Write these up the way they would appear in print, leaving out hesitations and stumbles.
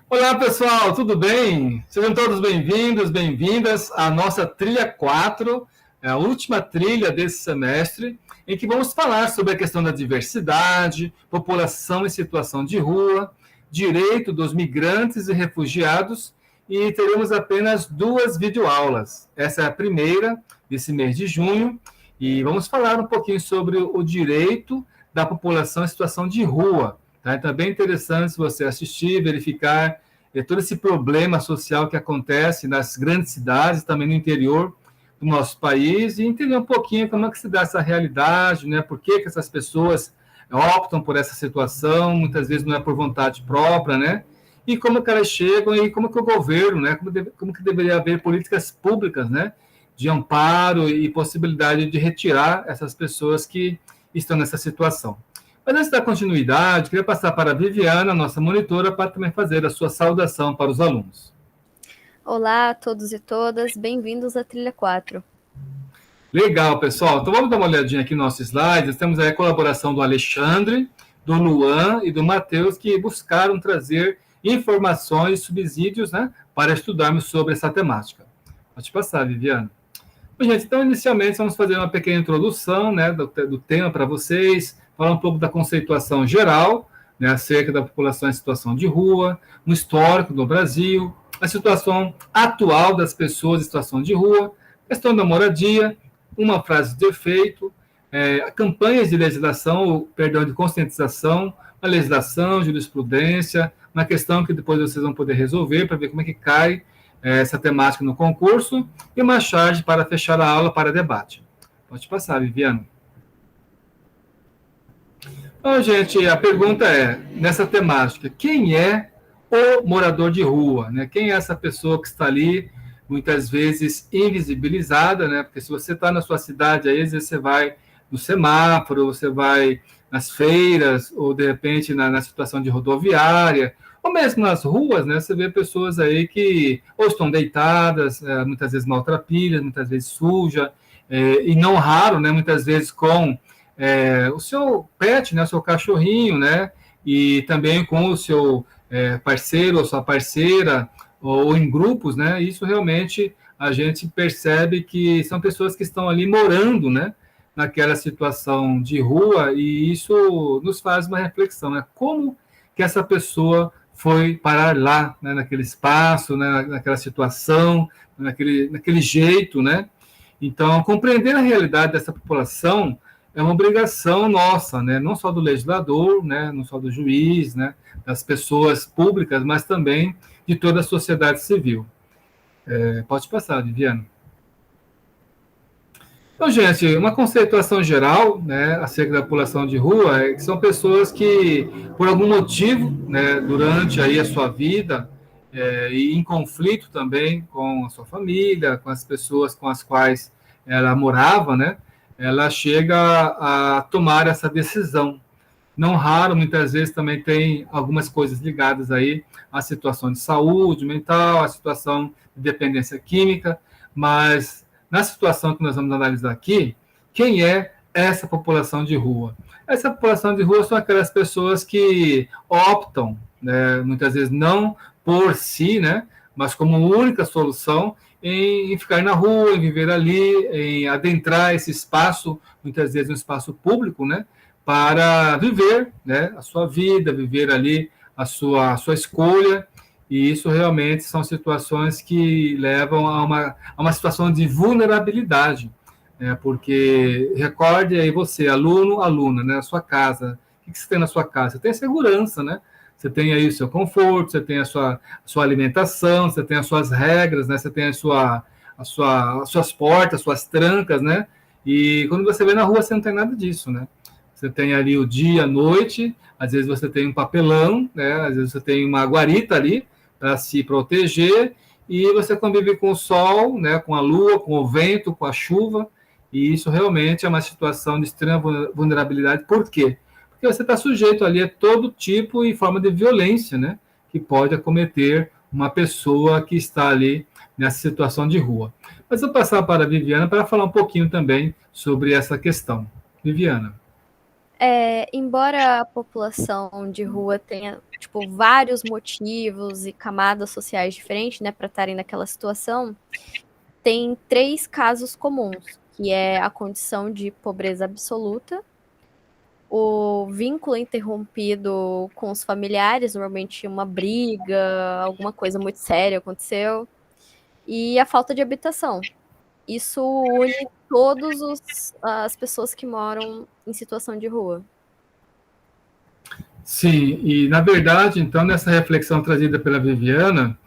Olá, pessoal, tudo bem? Sejam todos bem-vindos, bem-vindas à nossa trilha 4, a última trilha desse semestre, em que vamos falar sobre a questão da diversidade, população em situação de rua, direito dos migrantes e refugiados, e teremos apenas 2 videoaulas. Essa é a primeira desse mês de junho, e vamos falar um pouquinho sobre o direito da população em situação de rua. Tá? Então é bem interessante você assistir, verificar todo esse problema social que acontece nas grandes cidades, também no interior do nosso país, e entender um pouquinho como é que se dá essa realidade, né? Por que essas pessoas optam por essa situação, muitas vezes não é por vontade própria, né? E como que elas chegam e como que o governo, né? Como que deveria haver políticas públicas, né? De amparo e possibilidade de retirar essas pessoas que estão nessa situação. Mas antes da continuidade, queria passar para a Viviana, nossa monitora, para também fazer a sua saudação para os alunos. Olá a todos e todas, bem-vindos à Trilha 4. Legal, pessoal. Então vamos dar uma olhadinha aqui nos nossos slides. Temos aí a colaboração do Alexandre, do Luan e do Matheus, que buscaram trazer informações e subsídios, né, para estudarmos sobre essa temática. Pode passar, Viviana. Bom, gente, então inicialmente vamos fazer uma pequena introdução, né, do tema para vocês, falar um pouco da conceituação geral, né, acerca da população em situação de rua, um histórico do Brasil, a situação atual das pessoas em situação de rua, questão da moradia, uma frase de efeito, campanhas de legislação, perdão, de conscientização, a legislação, jurisprudência, uma questão que depois vocês vão poder resolver para ver como é que cai essa temática no concurso, e uma charge para fechar a aula para debate. Pode passar, Viviane. Então, gente, a pergunta é, nessa temática, quem é o morador de rua? Né? Quem é essa pessoa que está ali, muitas vezes invisibilizada, né? Porque se você está na sua cidade, aí, às vezes você vai no semáforo, você vai nas feiras, ou de repente na situação de rodoviária, ou mesmo nas ruas, né? Você vê pessoas aí que ou estão deitadas, muitas vezes maltrapilhas, muitas vezes suja, e não raro, né? Muitas vezes com o seu pet, né? O seu cachorrinho, né? E também com o seu parceiro ou sua parceira, ou em grupos, né? Isso realmente a gente percebe que são pessoas que estão ali morando, né? Naquela situação de rua, e isso nos faz uma reflexão, né? Como que essa pessoa foi parar lá, né? Naquele espaço, né? Naquela situação, naquele jeito, né? Então, compreender a realidade dessa população é uma obrigação nossa, né? Não só do legislador, né? Não só do juiz, né? Das pessoas públicas, mas também de toda a sociedade civil. Pode passar, Viviane. Então, gente, uma conceituação geral, né, acerca da população de rua é que são pessoas que, por algum motivo, né, durante aí a sua vida, e em conflito também com a sua família, com as pessoas com as quais ela morava, né, ela chega a tomar essa decisão. Não raro, muitas vezes também tem algumas coisas ligadas aí à situação de saúde mental, à situação de dependência química, mas na situação que nós vamos analisar aqui, quem é essa população de rua? Essa população de rua são aquelas pessoas que optam, né, muitas vezes não por si, né, mas como única solução em ficar na rua, em viver ali, em adentrar esse espaço, muitas vezes um espaço público, né, para viver, né, a sua vida, viver ali a sua escolha, e isso realmente são situações que levam a uma situação de vulnerabilidade, né, porque recorde aí você, aluno, aluna, né, na sua casa, o que você tem na sua casa? Você tem segurança, né? Você tem aí o seu conforto, você tem a sua alimentação, você tem as suas regras, né? Você tem as suas portas, suas trancas, né? E quando você vê na rua, você não tem nada disso, né? Você tem ali o dia, a noite, às vezes você tem um papelão, né? Às vezes você tem uma guarita ali para se proteger, e você convive com o sol, né? Com a lua, com o vento, com a chuva, e isso realmente é uma situação de extrema vulnerabilidade. Por quê? Porque você está sujeito ali a todo tipo e forma de violência, né? Que pode acometer uma pessoa que está ali nessa situação de rua. Mas vou passar para a Viviana para falar um pouquinho também sobre essa questão. Viviana. Embora a população de rua tenha, tipo, vários motivos e camadas sociais diferentes, né, para estarem naquela situação, tem 3 casos comuns, que é a condição de pobreza absoluta, o vínculo interrompido com os familiares, normalmente uma briga, alguma coisa muito séria aconteceu, e a falta de habitação. Isso une todos as pessoas que moram em situação de rua. Sim, e na verdade, então, nessa reflexão trazida pela Viviana,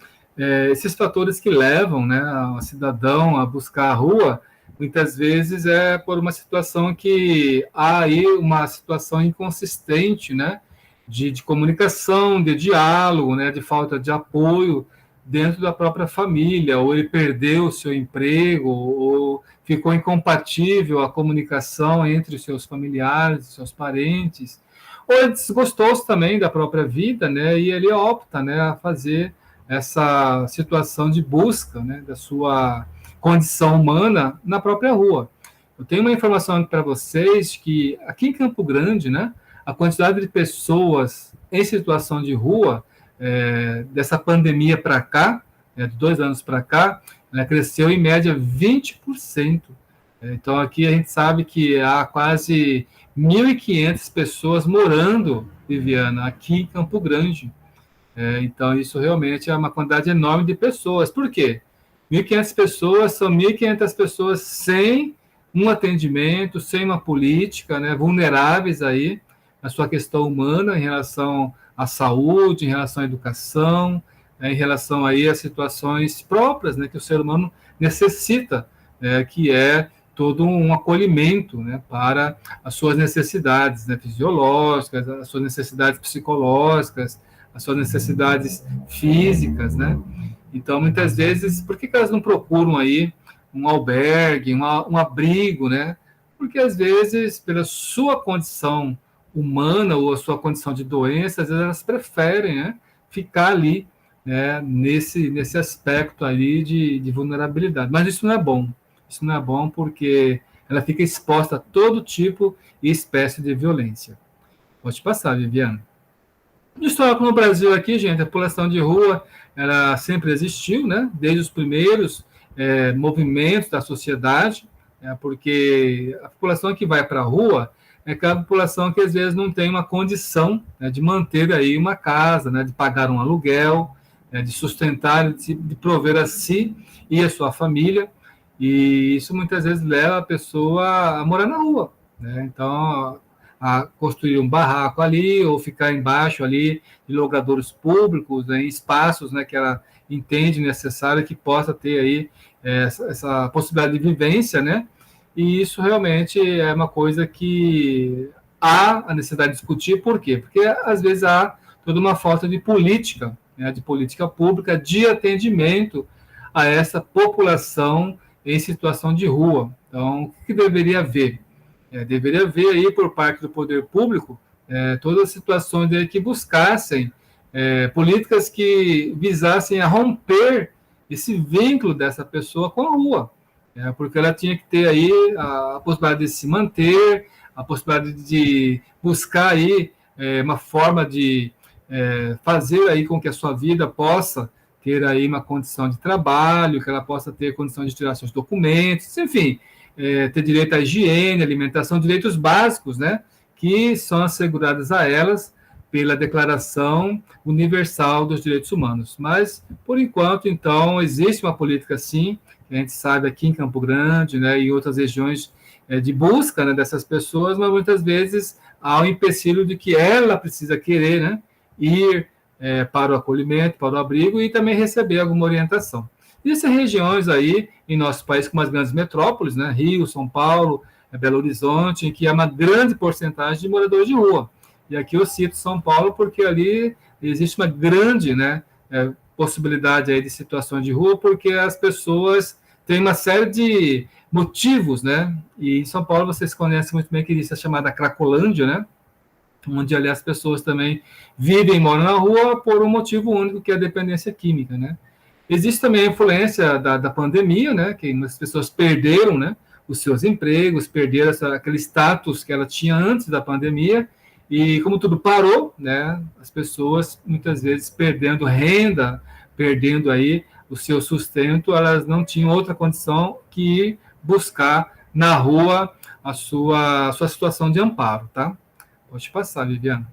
esses fatores que levam, né, o cidadão a buscar a rua, muitas vezes é por uma situação que há aí uma situação inconsistente, né, de comunicação, de diálogo, né, de falta de apoio dentro da própria família, ou ele perdeu o seu emprego, ou ficou incompatível a comunicação entre os seus familiares, seus parentes, ou ele desgostou-se também da própria vida, né, e ele opta, né, a fazer essa situação de busca, né, da sua condição humana na própria rua. Eu tenho uma informação para vocês que aqui em Campo Grande, né, a quantidade de pessoas em situação de rua, dessa pandemia para cá, de 2 anos para cá, ela cresceu em média 20%. Então, aqui a gente sabe que há quase 1.500 pessoas morando, Viviana, aqui em Campo Grande. Então, isso realmente é uma quantidade enorme de pessoas. Por quê? 1.500 pessoas são 1.500 pessoas sem um atendimento, sem uma política, né, vulneráveis aí na sua questão humana em relação à saúde, em relação à educação, em relação aí a situações próprias, né, que o ser humano necessita, que é todo um acolhimento, né, para as suas necessidades, né, fisiológicas, as suas necessidades psicológicas, as suas necessidades físicas, né? Então, muitas vezes, por que elas não procuram aí um albergue, um abrigo, né? Porque, às vezes, pela sua condição humana ou a sua condição de doença, às vezes elas preferem, né, ficar ali, né, nesse aspecto ali de vulnerabilidade. Mas isso não é bom. Isso não é bom porque ela fica exposta a todo tipo e espécie de violência. Pode passar, Viviane. No histórico no Brasil aqui, gente, a população de rua, ela sempre existiu, né? Desde os primeiros movimentos da sociedade, porque a população que vai para a rua é aquela população que às vezes não tem uma condição, né, de manter aí uma casa, né, de pagar um aluguel, de sustentar, de prover a si e a sua família, e isso muitas vezes leva a pessoa a morar na rua, né? Então, a construir um barraco ali, ou ficar embaixo ali de logradouros públicos, né, em espaços, né, que ela entende necessário que possa ter aí essa possibilidade de vivência, né? E isso realmente é uma coisa que há a necessidade de discutir. Por quê? Porque às vezes há toda uma falta de política, né, de política pública, de atendimento a essa população em situação de rua. Então, o que deveria haver? Deveria haver aí por parte do poder público todas as situações aí que buscassem políticas que visassem a romper esse vínculo dessa pessoa com a rua, porque ela tinha que ter aí a possibilidade de se manter, a possibilidade de buscar aí uma forma de fazer aí com que a sua vida possa ter aí uma condição de trabalho, que ela possa ter condição de tirar seus documentos, enfim, ter direito à higiene, alimentação, direitos básicos, né, que são assegurados a elas pela Declaração Universal dos Direitos Humanos. Mas, por enquanto, então, existe uma política, sim, que a gente sabe aqui em Campo Grande, né, e em outras regiões, de busca, né, dessas pessoas, mas muitas vezes há o empecilho de que ela precisa querer, né, ir para o acolhimento, para o abrigo e também receber alguma orientação. Existem regiões aí em nosso país como as grandes metrópoles, né, Rio, São Paulo, Belo Horizonte, em que há uma grande porcentagem de moradores de rua. E aqui eu cito São Paulo porque ali existe uma grande, né, possibilidade aí de situações de rua, porque as pessoas têm uma série de motivos, né? E em São Paulo vocês conhecem muito bem que existe a chamada Cracolândia, né? Onde ali as pessoas também vivem e moram na rua por um motivo único, que é a dependência química, né? Existe também a influência da pandemia, né? Que as pessoas perderam, né, os seus empregos, perderam aquele status que ela tinha antes da pandemia, e como tudo parou, né, as pessoas muitas vezes perdendo renda, perdendo aí o seu sustento, elas não tinham outra condição que buscar na rua a sua situação de amparo, tá? Pode passar, Viviana.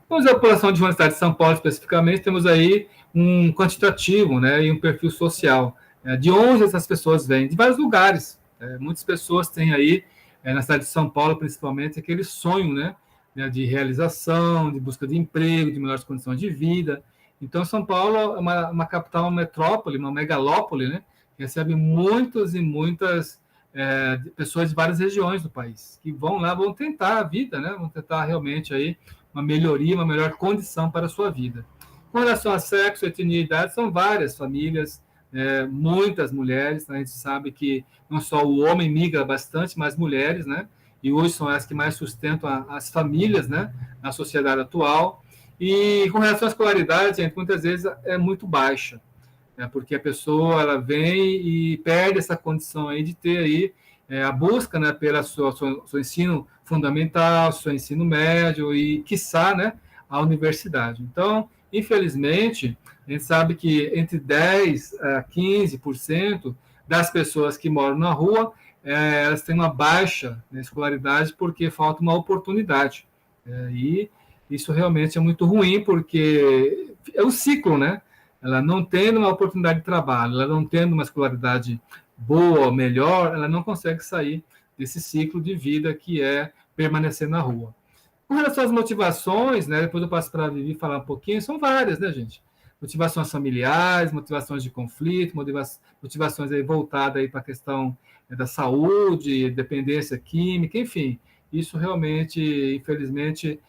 Vamos à população de uma cidade de São Paulo, especificamente, temos aí um quantitativo, né, e um perfil social. De onde essas pessoas vêm? De vários lugares. Muitas pessoas têm aí, na cidade de São Paulo, principalmente, aquele sonho, né, de realização, de busca de emprego, de melhores condições de vida. Então, São Paulo é uma capital, uma metrópole, uma megalópole, né, que recebe muitas e muitas pessoas de várias regiões do país, que vão lá, vão tentar a vida, né, vão tentar realmente aí uma melhoria, uma melhor condição para a sua vida. Com relação a sexo, etnia e idade, são várias famílias, muitas mulheres, né? A gente sabe que não só o homem migra bastante, mas mulheres, né? E hoje são as que mais sustentam as famílias, né? Na sociedade atual. E com relação à escolaridade, gente, muitas vezes é muito baixa, né? Porque a pessoa ela vem e perde essa condição aí de ter aí a busca, né, pelo seu ensino fundamental, seu ensino médio e, quiçá, né, a universidade. Então, infelizmente, a gente sabe que entre 10% a 15% das pessoas que moram na rua, elas têm uma baixa, né, escolaridade porque falta uma oportunidade. E isso realmente é muito ruim, porque é um ciclo, né? Ela não tendo uma oportunidade de trabalho, ela não tendo uma escolaridade boa, melhor, ela não consegue sair desse ciclo de vida que é permanecer na rua. Com relação às motivações, né, depois eu passo para a Vivi falar um pouquinho, são várias, né, gente? Motivações familiares, motivações de conflito, motivações aí voltadas aí para a questão da saúde, dependência química, enfim. Isso realmente, infelizmente,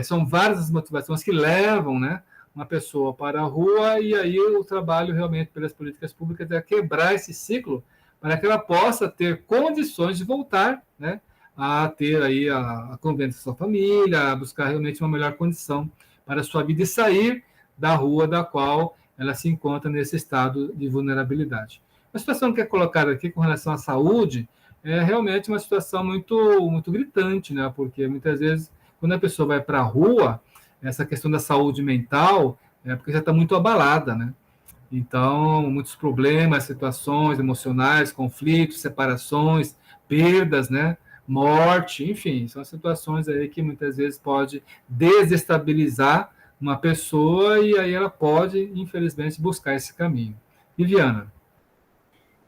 são várias as motivações que levam, né, uma pessoa para a rua, e aí o trabalho realmente pelas políticas públicas é quebrar esse ciclo para que ela possa ter condições de voltar, né, a ter aí a convivência com a sua família, a buscar realmente uma melhor condição para a sua vida e sair da rua da qual ela se encontra nesse estado de vulnerabilidade. A situação que é colocada aqui com relação à saúde é realmente uma situação muito, muito gritante, né, porque muitas vezes quando a pessoa vai para a rua, essa questão da saúde mental é porque já está muito abalada, né? Então, muitos problemas, situações emocionais, conflitos, separações, perdas, né? Morte, enfim, são situações aí que muitas vezes pode desestabilizar uma pessoa e aí ela pode, infelizmente, buscar esse caminho. Viviana.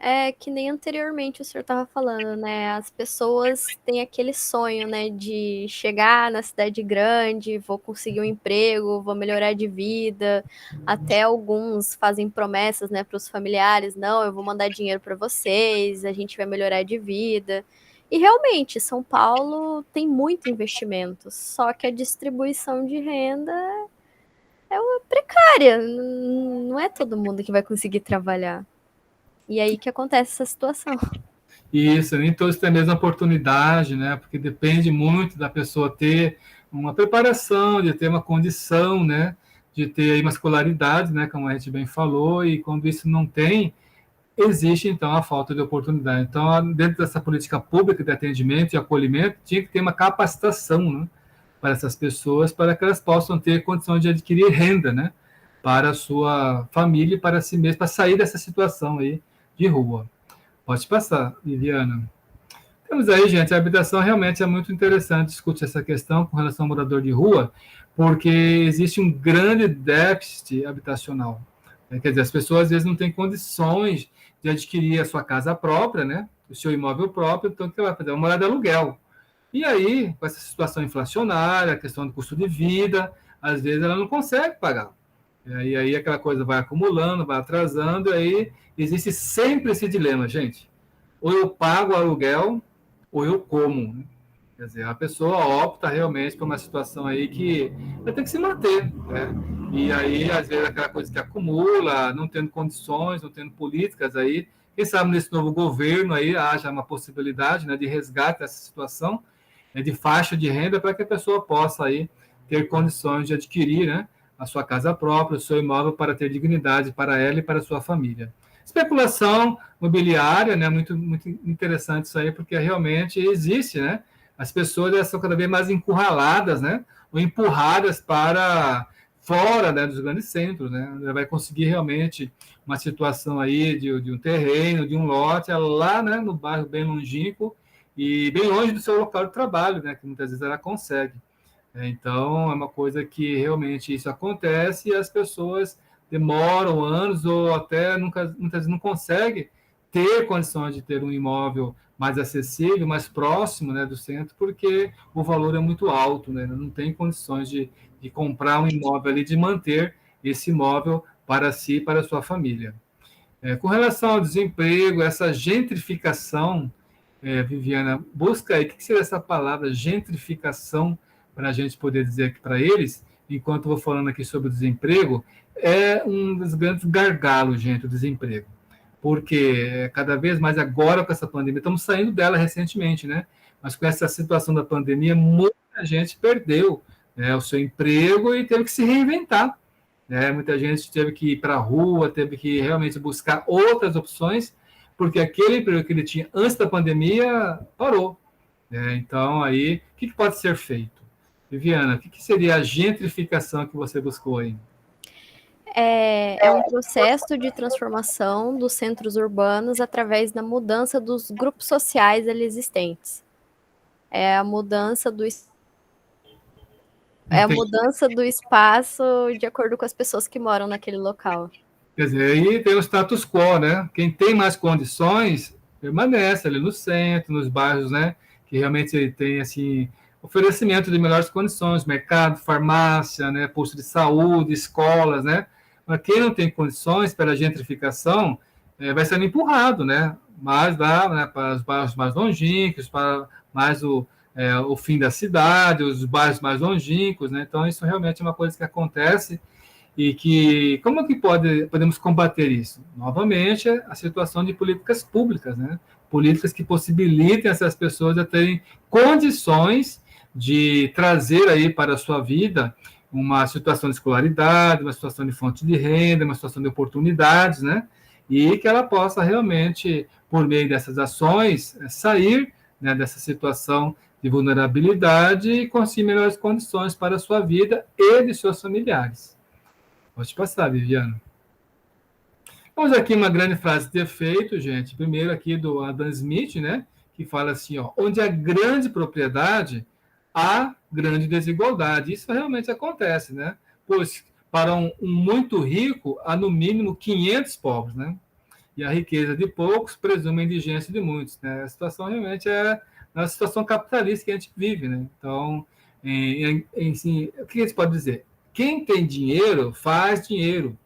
É que nem anteriormente o senhor estava falando, né? As pessoas têm aquele sonho, né, de chegar na cidade grande, vou conseguir um emprego, vou melhorar de vida. Até alguns fazem promessas, né, para os familiares, não, eu vou mandar dinheiro para vocês, a gente vai melhorar de vida. E realmente, São Paulo tem muito investimento, só que a distribuição de renda é uma precária, não é todo mundo que vai conseguir trabalhar. E aí que acontece essa situação. Isso, nem todos têm a mesma oportunidade, né? Porque depende muito da pessoa ter uma preparação, de ter uma condição, né? De ter aí uma escolaridade, né? Como a gente bem falou, e quando isso não tem, existe então a falta de oportunidade. Então, dentro dessa política pública de atendimento e acolhimento, tinha que ter uma capacitação, né? Para essas pessoas, para que elas possam ter condição de adquirir renda, né? Para a sua família e para si mesmo, para sair dessa situação aí de rua. Pode passar, Viviana. Temos aí, gente, a habitação realmente é muito interessante discutir essa questão com relação ao morador de rua, porque existe um grande déficit habitacional. Quer dizer, as pessoas às vezes não têm condições de adquirir a sua casa própria, né? O seu imóvel próprio, então o que ela vai fazer? Uma morada de aluguel. E aí, com essa situação inflacionária, a questão do custo de vida, às vezes ela não consegue pagar. E aí aquela coisa vai acumulando, vai atrasando, e aí existe sempre esse dilema, gente. Ou eu pago o aluguel, ou eu como. Né? Quer dizer, a pessoa opta realmente por uma situação aí que vai ter que se manter. Né? E aí, às vezes, aquela coisa que acumula, não tendo condições, não tendo políticas aí. Quem sabe nesse novo governo aí haja uma possibilidade, né, de resgate dessa situação, né, de faixa de renda, para que a pessoa possa aí ter condições de adquirir, né, a sua casa própria, o seu imóvel, para ter dignidade para ela e para a sua família. Especulação imobiliária, né? Muito, muito interessante isso aí, porque realmente existe, né? As pessoas são cada vez mais encurraladas, né? Ou empurradas para fora, né, dos grandes centros, né? Ela vai conseguir realmente uma situação aí de um terreno, de um lote, lá, né, no bairro bem longínquo e bem longe do seu local de trabalho, né? Que muitas vezes ela consegue. Então, é uma coisa que realmente isso acontece e as pessoas demoram anos ou até muitas vezes não conseguem ter condições de ter um imóvel mais acessível, mais próximo, né, do centro, porque o valor é muito alto, né? Não tem condições de comprar um imóvel ali, de manter esse imóvel para si e para a sua família. Com relação ao desemprego, essa gentrificação, Viviana, busca aí, o que seria essa palavra gentrificação, para a gente poder dizer aqui para eles, enquanto eu vou falando aqui sobre o desemprego, é um dos grandes gargalos, gente, o desemprego. Porque cada vez mais agora com essa pandemia, estamos saindo dela recentemente, né? Mas com essa situação da pandemia, muita gente perdeu, né, o seu emprego e teve que se reinventar, né? Muita gente teve que ir para a rua, teve que realmente buscar outras opções, porque aquele emprego que ele tinha antes da pandemia parou, né? Então, aí, o que pode ser feito? Viviana, o que seria a gentrificação que você buscou aí? É um processo de transformação dos centros urbanos através da mudança dos grupos sociais ali existentes. É a mudança do É a Entendi. mudança do espaço de acordo com as pessoas que moram naquele local. Quer dizer, aí tem o status quo, né? Quem tem mais condições permanece ali no centro, nos bairros, né? Que realmente tem assim oferecimento de melhores condições, mercado, farmácia, né? Posto de saúde, escolas, né? Mas quem não tem condições pela gentrificação vai sendo empurrado, né? Mais lá, né? Para os bairros mais longínquos, para mais o fim da cidade, os bairros mais longínquos, né? Então isso realmente é uma coisa que acontece e que, como que podemos combater isso? Novamente, a situação de políticas públicas, né? Políticas que possibilitem essas pessoas a terem condições de trazer aí para a sua vida uma situação de escolaridade, uma situação de fonte de renda, uma situação de oportunidades, né? E que ela possa realmente, por meio dessas ações, sair, né, dessa situação de vulnerabilidade e conseguir melhores condições para a sua vida e de seus familiares. Pode passar, Viviana. Vamos aqui uma grande frase de efeito, gente. Primeiro aqui do Adam Smith, né? Que fala assim, ó, onde há grande propriedade, há grande desigualdade. Isso realmente acontece, né? Pois para um muito rico, há no mínimo 500 pobres, né? E a riqueza de poucos presume a indigência de muitos, né? A situação realmente é a situação capitalista que a gente vive, né? Então, assim, o que a gente pode dizer? Quem tem dinheiro faz dinheiro.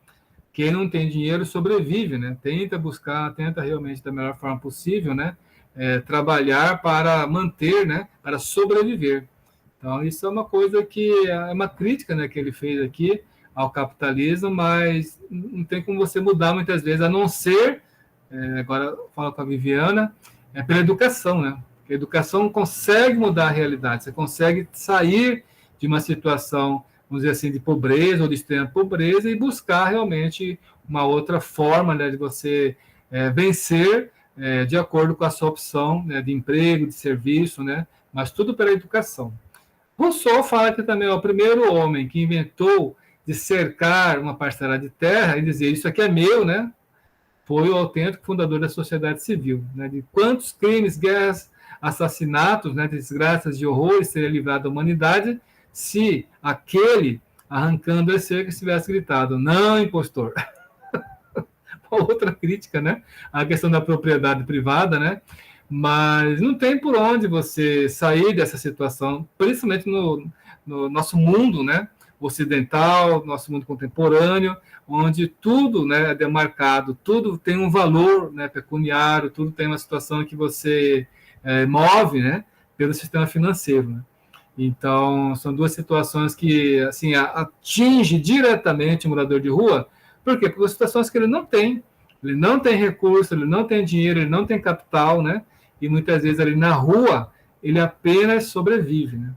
Quem não tem dinheiro sobrevive, né? Tenta buscar, tenta realmente da melhor forma possível, né? Trabalhar para manter, né? Para sobreviver. Então isso é uma coisa que é uma crítica, né? Que ele fez aqui ao capitalismo, mas não tem como você mudar muitas vezes, a não ser, agora falo com a Viviana, pela educação, né? A educação consegue mudar a realidade. Você consegue sair de uma situação, vamos dizer assim, de pobreza ou de extrema pobreza e buscar realmente uma outra forma, né, de você vencer de acordo com a sua opção, né, de emprego, de serviço, né, mas tudo pela educação. Rousseau fala que também é o primeiro homem que inventou de cercar uma parcela de terra e dizer isso aqui é meu, né? Foi o autêntico fundador da sociedade civil, né? De quantos crimes, guerras, assassinatos, né, desgraças e horrores seria livrado à humanidade se aquele arrancando a cerca tivesse gritado, não, impostor. Outra crítica, né? A questão da propriedade privada, né? Mas não tem por onde você sair dessa situação, principalmente no nosso mundo, né? Ocidental, nosso mundo contemporâneo, onde tudo, né, é demarcado, tudo tem um valor, né, pecuniário, tudo tem uma situação em que você move, né, pelo sistema financeiro, né? Então, são duas situações que assim atinge diretamente o morador de rua. Por quê? Porque são situações que ele não tem recurso, ele não tem dinheiro, ele não tem capital, né? E muitas vezes ali na rua ele apenas sobrevive, né?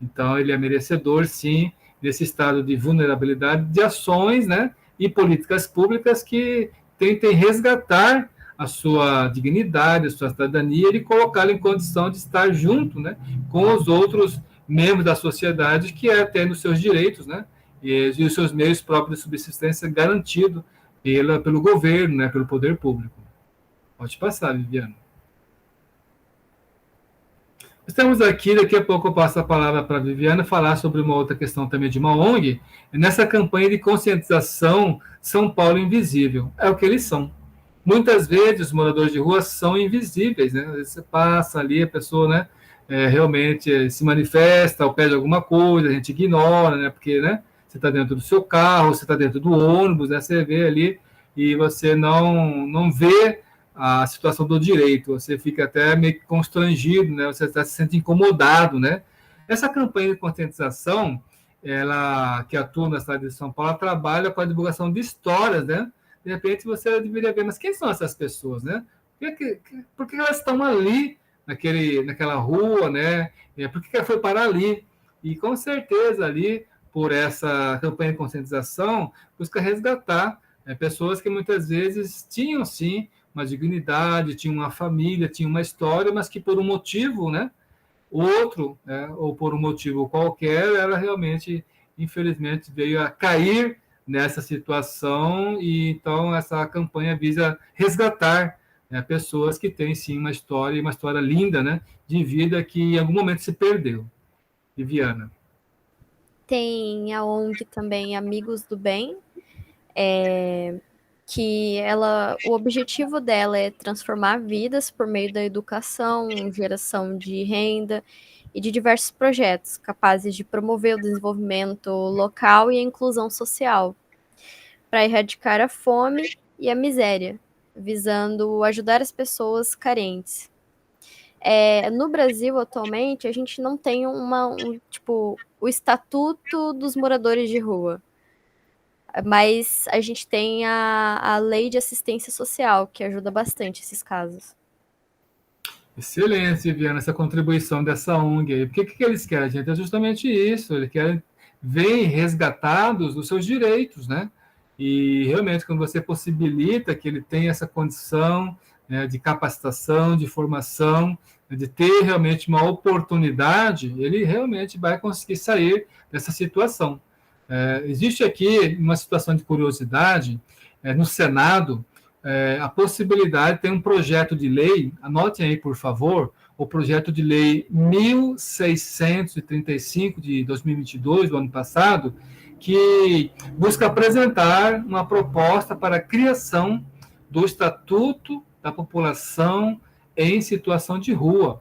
Então, ele é merecedor, sim, desse estado de vulnerabilidade, de ações, né? E políticas públicas que tentem resgatar a sua dignidade, a sua cidadania, e colocá-lo em condição de estar junto, né, com os outros membros da sociedade, que é tendo seus direitos, né, e os seus meios próprios de subsistência garantido pelo governo, né, pelo poder público. Pode passar, Viviane. Estamos aqui, daqui a pouco eu passo a palavra para a Viviana falar sobre uma outra questão também de uma ONG, nessa campanha de conscientização São Paulo Invisível. É o que eles são. Muitas vezes os moradores de rua são invisíveis, né? Às vezes você passa ali, a pessoa, né, realmente se manifesta ou pede alguma coisa, a gente ignora, né? Porque, né, você está dentro do seu carro, você está dentro do ônibus, né? Você vê ali e você não vê a situação do direito, você fica até meio que constrangido, né? Você até se sente incomodado, né? Essa campanha de conscientização, ela que atua na cidade de São Paulo, ela trabalha com a divulgação de histórias, né? De repente você deveria ver, mas quem são essas pessoas, né? Por que elas estão ali, naquela rua, né? Por que ela foi parar ali? E com certeza ali, por essa campanha de conscientização, busca resgatar pessoas que muitas vezes tinham, sim, uma dignidade, tinham uma família, tinham uma história, mas que por um motivo, né, outro, né, ou por um motivo qualquer, ela realmente, infelizmente, veio a cair nessa situação, e então essa campanha visa resgatar, né, pessoas que têm, sim, uma história linda, né, de vida que em algum momento se perdeu. Viviana. Tem a ONG também Amigos do Bem, que o objetivo dela é transformar vidas por meio da educação, geração de renda e de diversos projetos capazes de promover o desenvolvimento local e a inclusão social, para erradicar a fome e a miséria, visando ajudar as pessoas carentes. No Brasil, atualmente, a gente não tem o Estatuto dos Moradores de Rua, mas a gente tem a Lei de Assistência Social, que ajuda bastante esses casos. Excelente, Viviana, essa contribuição dessa ONG aí. Porque o que eles querem, gente? É justamente isso, eles querem ver resgatados os seus direitos, né? E realmente, quando você possibilita que ele tenha essa condição, né, de capacitação, de formação, de ter realmente uma oportunidade, ele realmente vai conseguir sair dessa situação. Existe aqui uma situação de curiosidade, no Senado, a possibilidade, tem um projeto de lei, anotem aí, por favor, o projeto de lei 1635 de 2022, do ano passado, que busca apresentar uma proposta para a criação do Estatuto da População em Situação de Rua.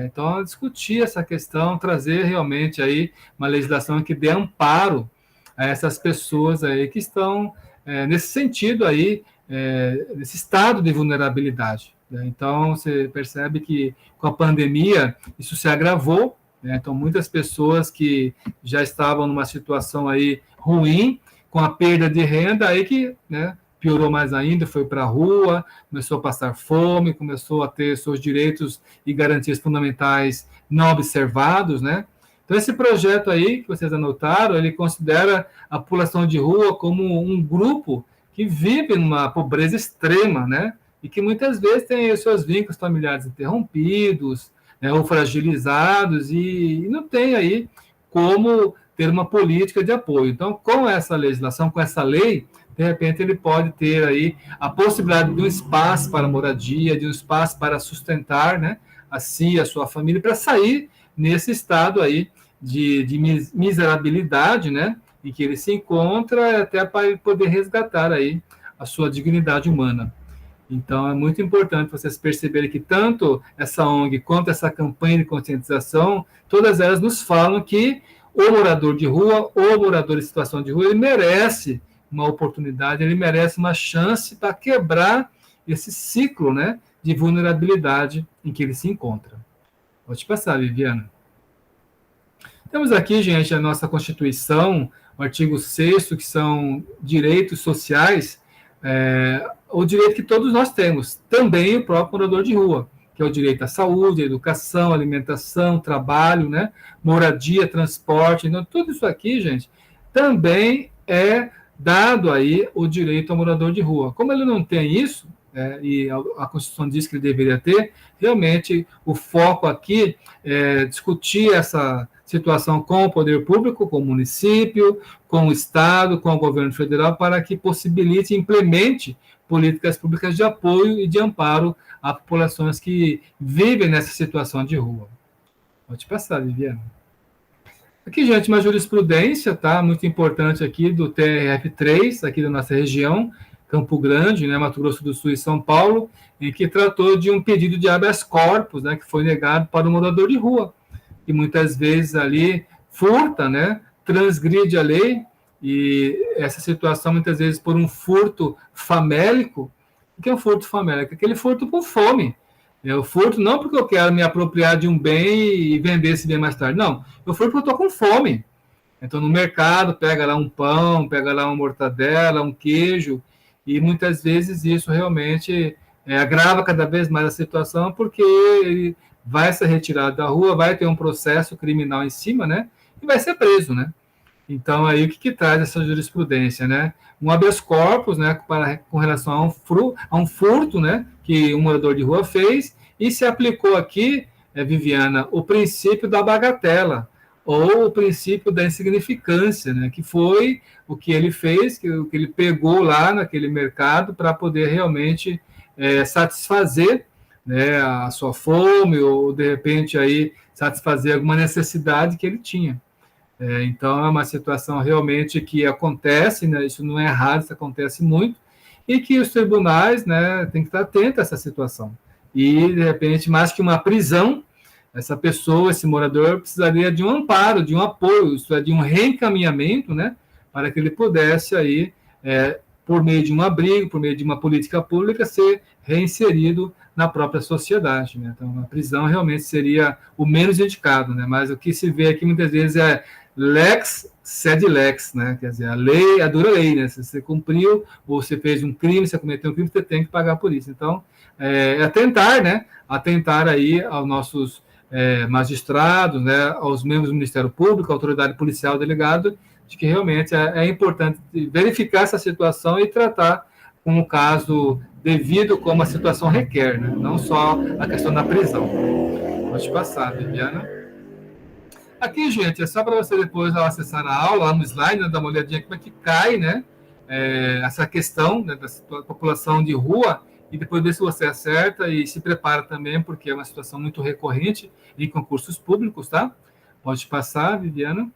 Então, discutir essa questão, trazer realmente aí uma legislação que dê amparo a essas pessoas aí que estão nesse sentido aí, nesse estado de vulnerabilidade, né? Então, você percebe que com a pandemia isso se agravou, né? Então, muitas pessoas que já estavam numa situação aí ruim, com a perda de renda, aí que, né, piorou mais ainda, foi para a rua, começou a passar fome, começou a ter seus direitos e garantias fundamentais não observados, né? Então, esse projeto aí, que vocês anotaram, ele considera a população de rua como um grupo que vive numa pobreza extrema, né? E que muitas vezes tem os seus vínculos familiares interrompidos, né, ou fragilizados, e não tem aí como ter uma política de apoio. Então, com essa legislação, com essa lei, de repente ele pode ter aí a possibilidade de um espaço para moradia, de um espaço para sustentar, né, a si, a sua família, para sair nesse estado aí de miserabilidade, né, em que ele se encontra, até para ele poder resgatar aí a sua dignidade humana. Então, é muito importante vocês perceberem que tanto essa ONG quanto essa campanha de conscientização, todas elas nos falam que o morador de rua, o morador em situação de rua, ele merece uma oportunidade, ele merece uma chance para quebrar esse ciclo, né, de vulnerabilidade em que ele se encontra. Pode passar, Viviana. Temos aqui, gente, a nossa Constituição, o artigo 6º, que são direitos sociais, o direito que todos nós temos, também o próprio morador de rua, que é o direito à saúde, à educação, alimentação, trabalho, né, moradia, transporte. Então, tudo isso aqui, gente, também é dado aí o direito ao morador de rua. Como ele não tem isso, e a Constituição diz que ele deveria ter, realmente o foco aqui é discutir essa situação com o poder público, com o município, com o Estado, com o governo federal, para que possibilite e implemente políticas públicas de apoio e de amparo a populações que vivem nessa situação de rua. Pode passar, Viviane. Aqui, gente, uma jurisprudência, tá? Muito importante aqui do TRF3, aqui da nossa região, Campo Grande, né, Mato Grosso do Sul e São Paulo, em que tratou de um pedido de habeas corpus, né, que foi negado para o morador de rua, que muitas vezes ali furta, né, transgride a lei, e essa situação muitas vezes por um furto famélico. O que é um furto famélico? Aquele furto por fome. Eu furto não porque eu quero me apropriar de um bem e vender esse bem mais tarde, não. Eu furto porque eu estou com fome. Então, no mercado, pega lá um pão, pega lá uma mortadela, um queijo, e muitas vezes isso realmente agrava cada vez mais a situação, porque ele vai ser retirado da rua, vai ter um processo criminal em cima, né? E vai ser preso, né? Então, aí o que traz essa jurisprudência, né? Um habeas corpus, né, com relação a um furto, né, que um morador de rua fez, e se aplicou aqui, Viviana, o princípio da bagatela, ou o princípio da insignificância, né, que foi o que ele fez, o que ele pegou lá naquele mercado para poder realmente satisfazer, né, a sua fome, ou de repente aí satisfazer alguma necessidade que ele tinha. Então, é uma situação realmente que acontece, né, isso não é errado, isso acontece muito, e que os tribunais, né, têm que estar atentos a essa situação. E, de repente, mais que uma prisão, essa pessoa, esse morador, precisaria de um amparo, de um apoio, isso é, de um reencaminhamento, né, para que ele pudesse, aí, por meio de um abrigo, por meio de uma política pública, ser reinserido na própria sociedade, né? Então, a prisão realmente seria o menos indicado, né? Mas o que se vê aqui muitas vezes é lex sed lex, né? Quer dizer, a lei, a dura lei, né? Se você cumpriu, ou você fez um crime, você cometeu um crime, você tem que pagar por isso. Então, atentar, né? Atentar aí aos nossos magistrados, né? Aos membros do Ministério Público, à autoridade policial, delegado, de que realmente é importante verificar essa situação e tratar com o caso devido como a situação requer, né? Não só a questão da prisão. Pode passar, Viviana. Aqui, gente, é só para você depois, ao acessar a aula, lá no slide, né, dar uma olhadinha como é que cai, né, essa questão, né, da população de rua, e depois ver se você acerta e se prepara também, porque é uma situação muito recorrente em concursos públicos, tá? Pode passar, Viviana.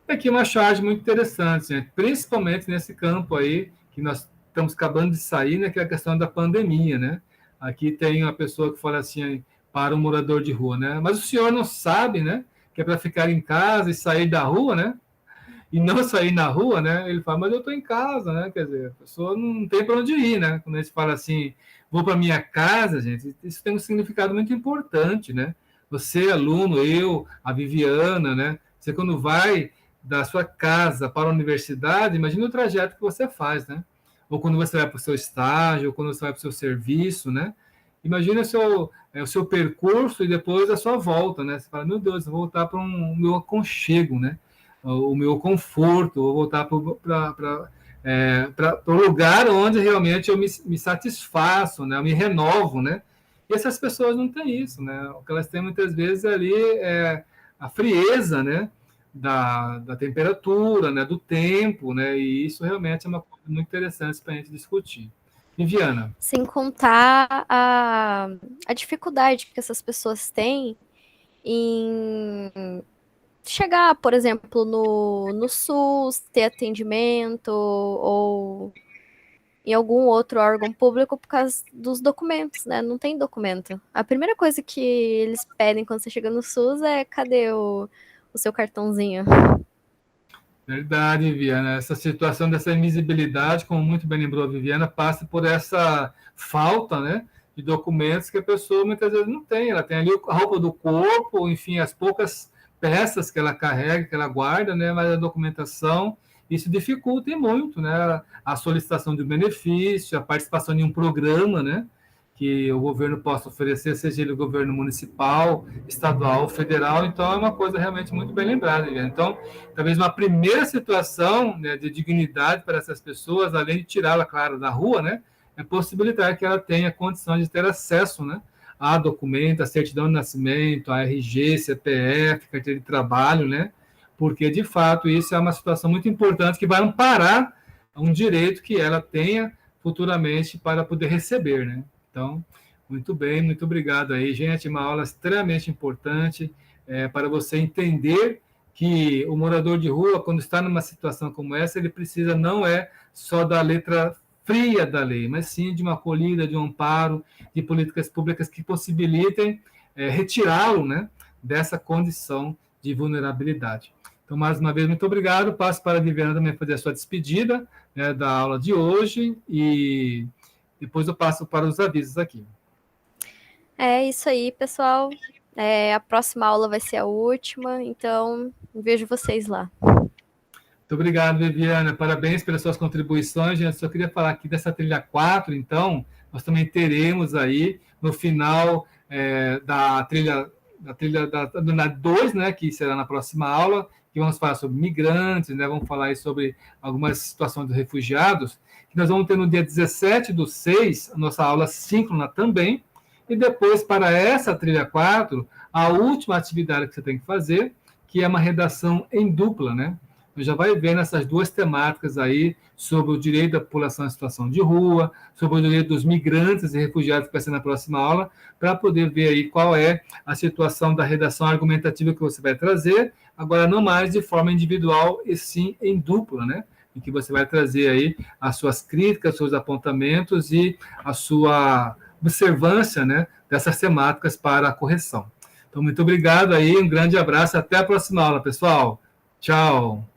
Aqui uma charge muito interessante, gente, principalmente nesse campo aí, que nós estamos acabando de sair, né, que é a questão da pandemia, né? Aqui tem uma pessoa que fala assim, para um morador de rua, né? Mas o senhor não sabe, né, que é para ficar em casa e sair da rua, né? E não sair na rua, né? Ele fala, mas eu estou em casa, né? Quer dizer, a pessoa não tem para onde ir, né? Quando a gente fala assim, vou para minha casa, gente, isso tem um significado muito importante, né? Você, aluno, eu, a Viviana, né? Você, quando vai da sua casa para a universidade, imagina o trajeto que você faz, né? Ou quando você vai para o seu estágio, ou quando você vai para o seu serviço, né? Imagina o seu percurso e depois a sua volta, né? Você fala, meu Deus, eu vou voltar para o meu aconchego, né? O meu conforto, vou voltar para o lugar onde realmente eu me satisfaço, né? Eu me renovo, né? E essas pessoas não têm isso, né? O que elas têm muitas vezes ali é a frieza, né? Da temperatura, né? Do tempo, né? E isso realmente é uma coisa muito interessante para a gente discutir. Viviana. Sem contar a dificuldade que essas pessoas têm em chegar, por exemplo, no SUS, ter atendimento, ou em algum outro órgão público por causa dos documentos, né? Não tem documento. A primeira coisa que eles pedem quando você chega no SUS é cadê o seu cartãozinho? Verdade, Viviana. Essa situação dessa invisibilidade, como muito bem lembrou a Viviana, passa por essa falta, né, de documentos que a pessoa muitas vezes não tem. Ela tem ali a roupa do corpo, enfim, as poucas peças que ela carrega, que ela guarda, né, mas a documentação, isso dificulta muito, né, a solicitação de um benefício, a participação em um programa, né, que o governo possa oferecer, seja ele o governo municipal, estadual ou federal. Então, é uma coisa realmente muito bem lembrada. Então, talvez uma primeira situação, né, de dignidade para essas pessoas, além de tirá-la, claro, da rua, né, é possibilitar que ela tenha condição de ter acesso, né, a documentos, a certidão de nascimento, a RG, CPF, carteira de trabalho, né, porque, de fato, isso é uma situação muito importante que vai amparar um direito que ela tenha futuramente para poder receber, né. Então, muito bem, muito obrigado aí, gente. Uma aula extremamente importante para você entender que o morador de rua, quando está numa situação como essa, ele precisa não é só da letra fria da lei, mas sim de uma acolhida, de um amparo, de políticas públicas que possibilitem retirá-lo, né, dessa condição de vulnerabilidade. Então, mais uma vez, muito obrigado. Passo para a Viviana também fazer a sua despedida, né, da aula de hoje e depois eu passo para os avisos aqui. É isso aí, pessoal. A próxima aula vai ser a última, então vejo vocês lá. Muito obrigado, Viviana. Parabéns pelas suas contribuições. Gente, só queria falar aqui dessa trilha 4, então, nós também teremos aí, no final da trilha 2, né, que será na próxima aula, que vamos falar sobre migrantes, né, vamos falar aí sobre algumas situações dos refugiados, que nós vamos ter no dia 17/6, a nossa aula síncrona também, e depois, para essa trilha 4, a última atividade que você tem que fazer, que é uma redação em dupla, né? Você já vai vendo essas duas temáticas aí, sobre o direito da população em situação de rua, sobre o direito dos migrantes e refugiados, que vai ser na próxima aula, para poder ver aí qual é a situação da redação argumentativa que você vai trazer, agora não mais de forma individual, e sim em dupla, né? Em que você vai trazer aí as suas críticas, seus apontamentos e a sua observância, né, dessas temáticas para a correção. Então, muito obrigado aí, um grande abraço, até a próxima aula, pessoal. Tchau.